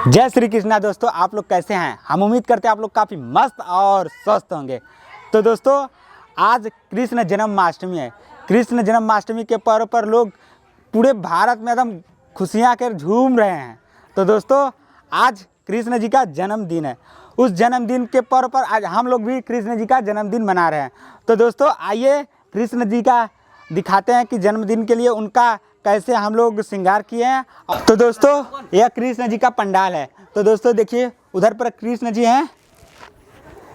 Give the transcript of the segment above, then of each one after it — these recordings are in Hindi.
जय श्री कृष्णा दोस्तों, आप लोग कैसे हैं। हम उम्मीद करते हैं आप लोग काफ़ी मस्त और स्वस्थ होंगे। तो दोस्तों आज कृष्ण जन्माष्टमी है। कृष्ण जन्माष्टमी के पर्व पर लोग पूरे भारत में एकदम खुशियाँ कर झूम रहे हैं। तो दोस्तों आज कृष्ण जी का जन्मदिन है। उस जन्मदिन के पर्व पर आज हम लोग भी कृष्ण जी का जन्मदिन मना रहे हैं। तो दोस्तों आइए कृष्ण जी का दिखाते हैं कि जन्मदिन के लिए उनका कैसे हम लोग श्रृंगार किए हैं। तो दोस्तों यह कृष्ण जी का पंडाल है। तो दोस्तों देखिए उधर पर कृष्ण जी हैं,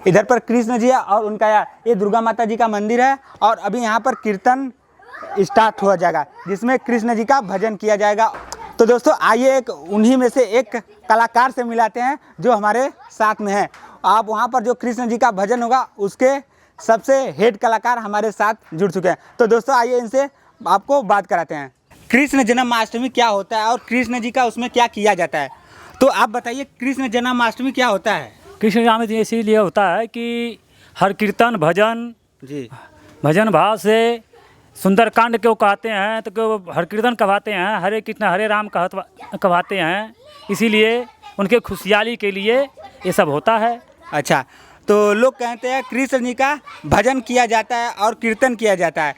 इधर पर कृष्ण जी है और उनका ये दुर्गा माता जी का मंदिर है। और अभी यहाँ पर कीर्तन स्टार्ट हो जाएगा जिसमें कृष्ण जी का भजन किया जाएगा। तो दोस्तों आइए एक उन्हीं में से एक कलाकार से मिलाते हैं जो हमारे साथ में है। आप वहाँ पर जो कृष्ण जी का भजन होगा उसके सबसे हेड कलाकार हमारे साथ जुड़ चुके हैं। तो दोस्तों आइए इनसे आपको बात कराते हैं। कृष्ण जन्माष्टमी क्या होता है और कृष्ण जी का उसमें क्या किया जाता है, तो आप बताइए कृष्ण जन्माष्टमी क्या होता है। कृष्ण जन्माष्टमी इसीलिए होता है कि हर कीर्तन भजन जी भजन भाव से सुंदरकांड को कहते हैं, तो क्यों हर कीर्तन कहवाते हैं, हरे कृष्ण हरे राम कहवाते हैं। इसीलिए उनके खुशहाली के लिए ये सब होता है। अच्छा, तो लोग कहते हैं कृष्ण जी का भजन किया जाता है और कीर्तन किया जाता है।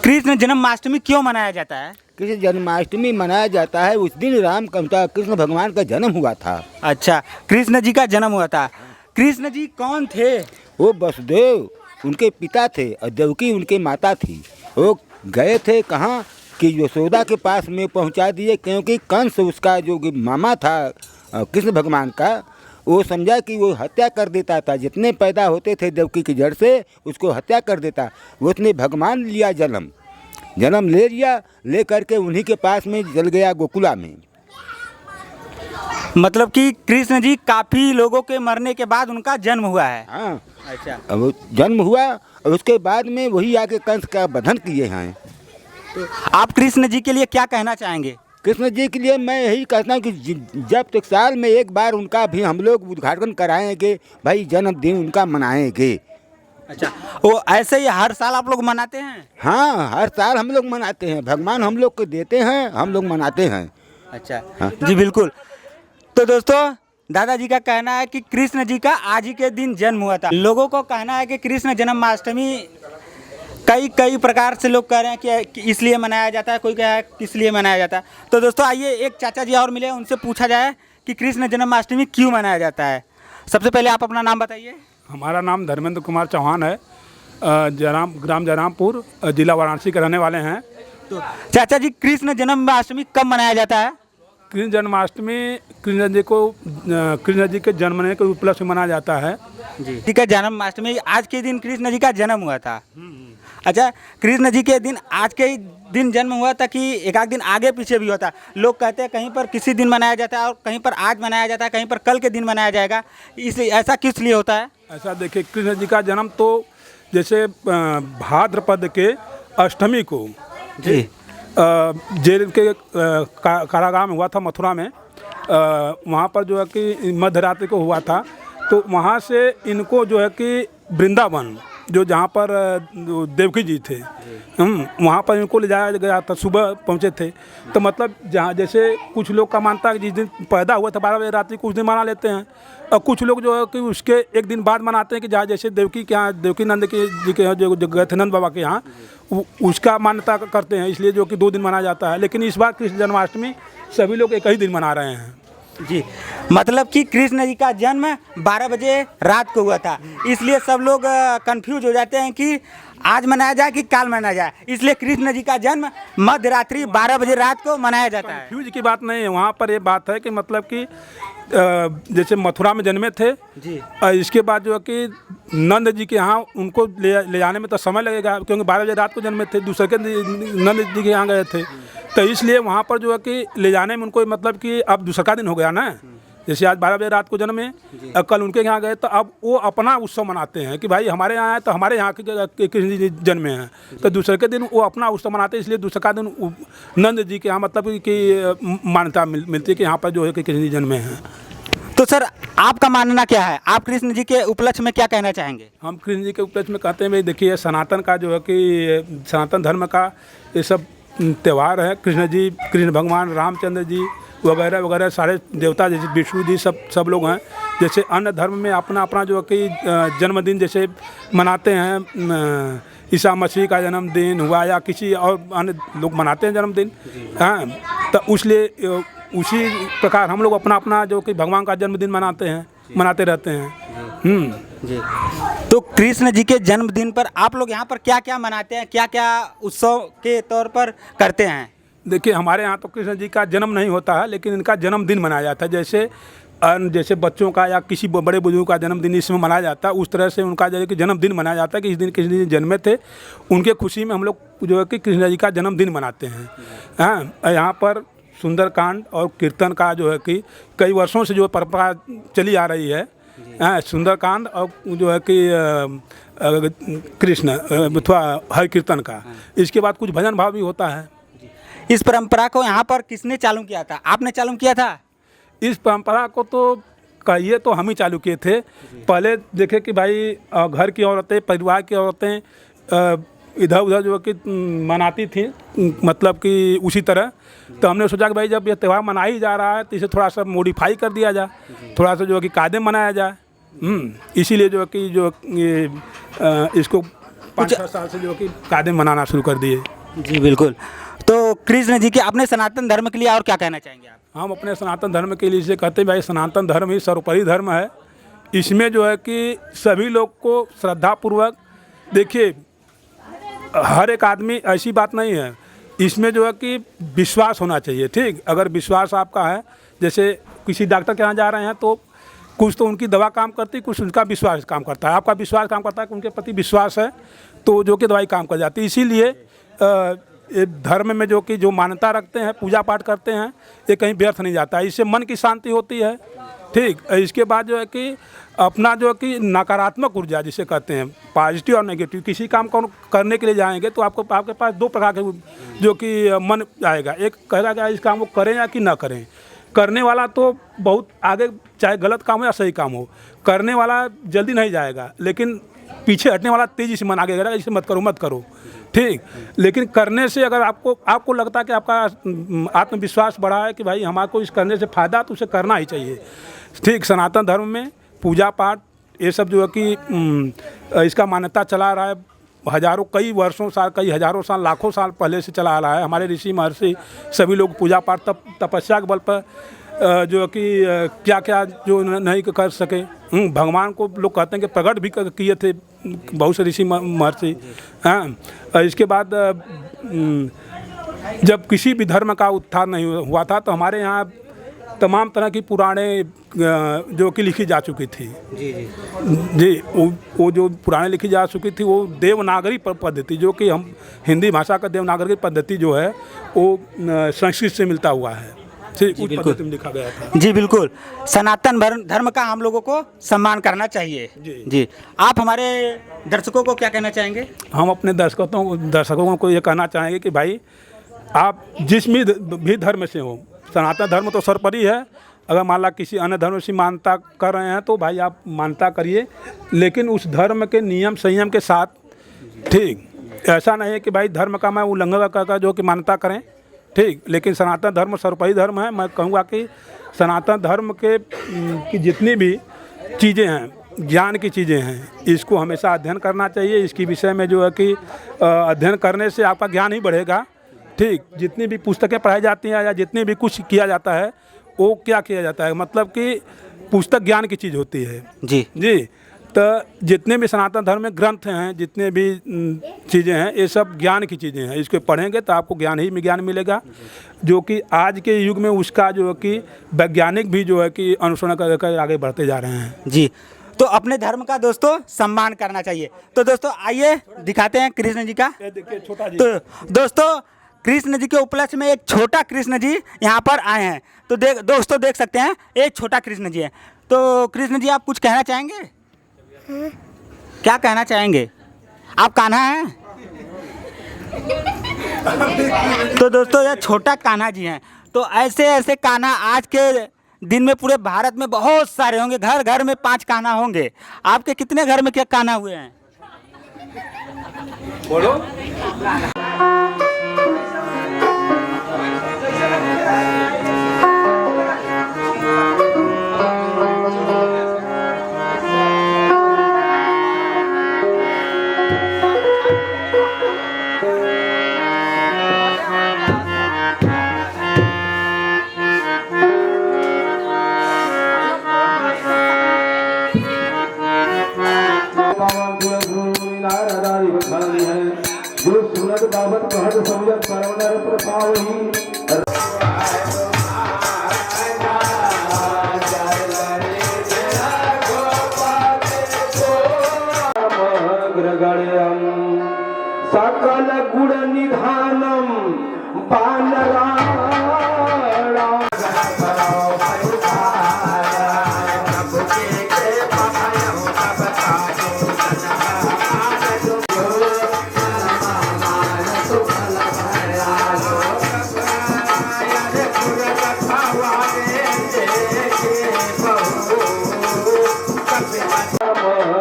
कृष्ण जन्माष्टमी क्यों मनाया जाता है। कृष्ण जन्माष्टमी मनाया जाता है, उस दिन राम कृष्ण भगवान का जन्म हुआ था। अच्छा, कृष्ण जी का जन्म हुआ था। कृष्ण जी कौन थे। वो वसुदेव उनके पिता थे और देवकी उनके माता थी। वो गए थे कहाँ कि यशोदा के पास में पहुंचा दिए, क्योंकि कंस उसका जो मामा था कृष्ण भगवान का, वो समझा कि वो हत्या कर देता था। जितने पैदा होते थे देवकी की जड़ से उसको हत्या कर देता। वो उसने भगवान लिया जन्म ले लिया, ले करके उन्हीं के पास में चल गया गोकुला में। मतलब कि कृष्ण जी काफ़ी लोगों के मरने के बाद उनका जन्म हुआ है। हाँ, अच्छा, अब जन्म हुआ और उसके बाद में वही आके कंस का बंधन किए हैं। तो आप कृष्ण जी के लिए क्या कहना चाहेंगे। कृष्ण जी के लिए मैं यही कहता हूँ कि जब तक साल में एक बार उनका भी हम लोग उद्घाटन कराएंगे, भाई जन्मदिन उनका मनाएंगे। अच्छा, वो ऐसे ही हर साल आप लोग मनाते हैं। हाँ, हर साल हम लोग मनाते हैं। भगवान हम लोग को देते हैं, हम लोग मनाते हैं। अच्छा हाँ। जी बिल्कुल। तो दोस्तों दादाजी का कहना है कि कृष्ण जी का आज ही के दिन जन्म हुआ था। लोगों को कहना है कि कृष्ण जन्माष्टमी कई प्रकार से लोग कह रहे हैं कि इसलिए मनाया जाता है, कोई कह रहा है किस लिए मनाया जाता है। तो दोस्तों आइए एक चाचा जी और मिले, उनसे पूछा जाए कि कृष्ण जन्माष्टमी क्यों मनाया जाता है। सबसे पहले आप अपना नाम बताइए। हमारा नाम धर्मेंद्र कुमार चौहान है। ग्राम जयरामपुर, जिला वाराणसी के रहने वाले हैं। तो चाचा जी कृष्ण जन्माष्टमी कब मनाया जाता है। कृष्ण जन्माष्टमी कृष्ण जी के जन्मने के उपलक्ष्य में मनाया जाता है। जी ठीक है, जन्माष्टमी आज के दिन कृष्ण जी का जन्म हुआ था। अच्छा, कृष्ण जी के दिन आज के ही दिन जन्म हुआ था कि एक आध दिन आगे पीछे भी होता। लोग कहते हैं कहीं पर किसी दिन मनाया जाता है और कहीं पर आज मनाया जाता है, कहीं पर कल के दिन मनाया जाएगा। इसलिए ऐसा किस लिए होता है। ऐसा देखिए, कृष्ण जी का जन्म तो जैसे भाद्रपद के अष्टमी को जी जेल के कारागार में हुआ था, मथुरा में। वहाँ पर जो है कि मध्य रात्रि को हुआ था। तो वहाँ से इनको जो है कि वृंदावन जो जहाँ पर देवकी जी थे, वहाँ पर इनको ले जाया गया था। सुबह पहुँचे थे। तो मतलब जहाँ जैसे कुछ लोग का मानता है कि जिस दिन पैदा हुआ था 12 बजे रात्रि को उस दिन मना लेते हैं, और कुछ लोग जो है कि उसके एक दिन बाद मनाते हैं कि जहाँ जैसे देवकी के यहाँ, देवकी नंद जी के यहाँ जो गए थे नंद बाबा के यहाँ, उसका मान्यता करते हैं। इसलिए जो कि 2 दिन मनाया जाता है। लेकिन इस बार कृष्ण जन्माष्टमी सभी लोग एक ही दिन मना रहे हैं। जी, मतलब कि कृष्ण जी का जन्म 12 बजे रात को हुआ था, इसलिए सब लोग कंफ्यूज हो जाते हैं कि आज मनाया जाए कि कल मनाया जाए। इसलिए कृष्ण जी का जन्म मध्य रात्रि 12 बजे रात को मनाया जाता है। कंफ्यूज की बात नहीं है, वहाँ पर ये बात है कि मतलब कि जैसे मथुरा में जन्मे थे जी, इसके बाद जो है कि नंद जी के यहाँ उनको ले जाने में तो समय लगेगा, क्योंकि 12 बजे रात को जन्मे थे, दूसरे के नंद जी के यहाँ गए थे। तो इसलिए वहाँ पर जो है कि ले जाने में उनको मतलब कि अब दूसरा का दिन हो गया ना। जैसे आज 12 बजे रात को जन्मे, कल उनके यहाँ गए, तो अब वो अपना उत्सव मनाते हैं कि भाई हमारे यहाँ है तो हमारे यहाँ के कृष्ण जी जन्मे हैं। तो दूसरे के दिन वो अपना उत्सव मनाते हैं। इसलिए दूसरे का दिन नंद जी के यहाँ मतलब कि मान्यता मिलती है कि यहाँ पर जो है कि कृष्ण जी जन्मे हैं। तो सर आपका मानना क्या है, आप कृष्ण जी के उपलक्ष्य में क्या कहना चाहेंगे। हम कृष्ण जी के उपलक्ष्य में कहते हैं भाई देखिए, सनातन का जो है कि सनातन धर्म का ये सब त्यौहार है। कृष्ण भगवान रामचंद्र जी वगैरह वगैरह सारे देवता जैसे विष्णु जी सब लोग हैं। जैसे अन्य धर्म में अपना अपना जो कि जन्मदिन जैसे मनाते हैं, ईसा मसीह का जन्मदिन हुआ या किसी और अन्य लोग मनाते हैं जन्मदिन, हाँ, तो इसलिए उसी प्रकार हम लोग अपना अपना जो कि भगवान का जन्मदिन मनाते रहते हैं। जी। तो कृष्ण जी के जन्मदिन पर आप लोग यहाँ पर क्या क्या मनाते हैं, क्या क्या उत्सव के तौर पर करते हैं? देखिए, हमारे यहाँ तो कृष्ण जी का जन्म नहीं होता है, लेकिन इनका जन्मदिन मनाया जाता है। जैसे बच्चों का या किसी बड़े बुजुर्ग का जन्मदिन इसमें मनाया जाता है, उस तरह से उनका जो है कि जन्मदिन मनाया जाता है कि इस दिन किस दिन जन्मे थे, उनके खुशी में हम लोग जो है कि कृष्ण जी का जन्मदिन मनाते हैं। हाँ, यहाँ पर सुंदरकांड और कीर्तन का जो है कि कई वर्षों से जो परंपरा चली आ रही है, हाँ, सुंदरकांड और जो है कि कृष्ण अथवा हरि कीर्तन का, इसके बाद कुछ भजन भाव भी होता है। इस परंपरा को यहाँ पर किसने चालू किया था? आपने चालू किया था? इस परंपरा को तो कहिए तो हम ही चालू किए थे। पहले देखे कि भाई घर की औरतें, परिवार की औरतें इधर उधर जो कि मनाती थी, मतलब कि उसी तरह। तो हमने सोचा कि भाई जब ये त्यौहार मना ही जा रहा है तो इसे थोड़ा सा मॉडिफाई कर दिया जाए, थोड़ा सा जो है कि कायदे मनाया जाए। इसीलिए जो है कि इसको 5-6 साल से जो कि कायदे मनाना शुरू कर दिए। जी बिल्कुल। तो कृष्ण जी के अपने सनातन धर्म के लिए और क्या कहना चाहेंगे आप? हम अपने सनातन धर्म के लिए इसे कहते हैं भाई, सनातन धर्म ही सर्वोपरि धर्म है। इसमें जो है कि सभी लोग को श्रद्धापूर्वक, देखिए हर एक आदमी, ऐसी बात नहीं है, इसमें जो है कि विश्वास होना चाहिए। ठीक, अगर विश्वास आपका है, जैसे किसी डॉक्टर के यहाँ जा रहे हैं तो कुछ तो उनकी दवा काम करती, कुछ उनका विश्वास काम करता है। आपका विश्वास काम करता है कि उनके प्रति विश्वास है तो जो कि दवाई काम कर जाती है। इसीलिए धर्म में जो मान्यता रखते हैं, पूजा पाठ करते हैं, ये कहीं व्यर्थ नहीं जाता है। इससे मन की शांति होती है। ठीक, इसके बाद जो है कि अपना जो है कि नकारात्मक ऊर्जा जिसे कहते हैं, पॉजिटिव और नेगेटिव, किसी काम को करने के लिए जाएंगे तो आपके पास 2 प्रकार के जो कि मन आएगा। एक कहेगा कि इस काम को करें या कि ना करें। करने वाला तो बहुत आगे, चाहे गलत काम हो या सही काम हो, करने वाला जल्दी नहीं जाएगा, लेकिन पीछे हटने वाला तेजी से मन आगे करेगा, इसे मत करो। ठीक, लेकिन करने से अगर आपको लगता है कि आपका आत्मविश्वास बढ़ा है कि भाई हमारे को इस करने से फ़ायदा, तो उसे करना ही चाहिए। ठीक, सनातन धर्म में पूजा पाठ ये सब जो है कि इसका मान्यता चला रहा है कई हजारों साल, लाखों साल पहले से चला आ रहा है। हमारे ऋषि महर्षि सभी लोग पूजा पाठ तपस्या के बल पर जो कि क्या क्या जो नहीं कर सके, भगवान को लोग कहते हैं कि प्रकट भी किए थे बहुत से ऋषि महर्षि। हाँ, इसके बाद जब किसी भी धर्म का उत्थान नहीं हुआ था तो हमारे यहाँ तमाम तरह की पुराणे जो कि लिखी जा चुकी थी। जी, वो जो पुराने लिखी जा चुकी थी वो देवनागरी पद्धति, जो कि हम हिंदी भाषा का देवनागरी पद्धति जो है वो संस्कृत से मिलता हुआ है। जी बिल्कुल लिखा गया था। जी बिल्कुल, सनातन धर्म का हम लोगों को सम्मान करना चाहिए। जी, आप हमारे दर्शकों को क्या कहना चाहेंगे? हम अपने दर्शकों को ये कहना चाहेंगे कि भाई आप जिस भी धर्म से हो, सनातन धर्म तो सर्वोपरि है। अगर मान ला किसी अन्य धर्म से मान्यता कर रहे हैं तो भाई आप मान्यता करिए, लेकिन उस धर्म के नियम संयम के साथ। ठीक, ऐसा नहीं है कि भाई धर्म का मैं उल्लंघन कर जो कि मान्यता करें। ठीक, लेकिन सनातन धर्म सर्वोपरि धर्म है। मैं कहूँगा कि सनातन धर्म की जितनी भी चीज़ें हैं, ज्ञान की चीज़ें हैं, इसको हमेशा अध्ययन करना चाहिए। इसके विषय में जो है कि अध्ययन करने से आपका ज्ञान ही बढ़ेगा। ठीक, जितनी भी पुस्तकें पढ़ाई जाती हैं या जितनी भी कुछ किया जाता है, वो क्या किया जाता है, मतलब कि पुस्तक ज्ञान की चीज़ होती है। जी, तो जितने भी सनातन धर्म में ग्रंथ हैं, जितने भी चीज़ें हैं, ये सब ज्ञान की चीज़ें हैं। इसको पढ़ेंगे तो आपको ज्ञान मिलेगा, जो कि आज के युग में उसका जो है कि वैज्ञानिक भी जो है कि अनुसरण कर आगे बढ़ते जा रहे हैं। जी, तो अपने धर्म का दोस्तों सम्मान करना चाहिए। तो दोस्तों आइए दिखाते हैं कृष्ण जी का। देखिए छोटा जी। तो दोस्तों कृष्ण जी के उपलक्ष्य में एक छोटा कृष्ण जी यहाँ पर आए हैं। तो दोस्तों देख सकते हैं, एक छोटा कृष्ण जी है। तो कृष्ण जी आप कुछ कहना चाहेंगे? क्या कहना चाहेंगे? आप कान्हा हैं? तो दोस्तों ये छोटा कान्हा जी हैं। तो ऐसे कान्हा आज के दिन में पूरे भारत में बहुत सारे होंगे, घर घर में 5 कान्हा होंगे। आपके कितने घर में क्या कान्हा हुए हैं? बोलो। नारदारी बखानी है जो सुनत बाबत कहत समझत परवनर प्रभावही अग्रगण्यम सकल गुण निधानम बानरा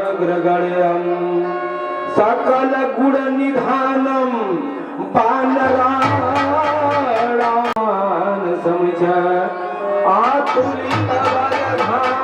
अग्रगण्यम सकल गुण निधानम बानराण समझ आतुलित वरधान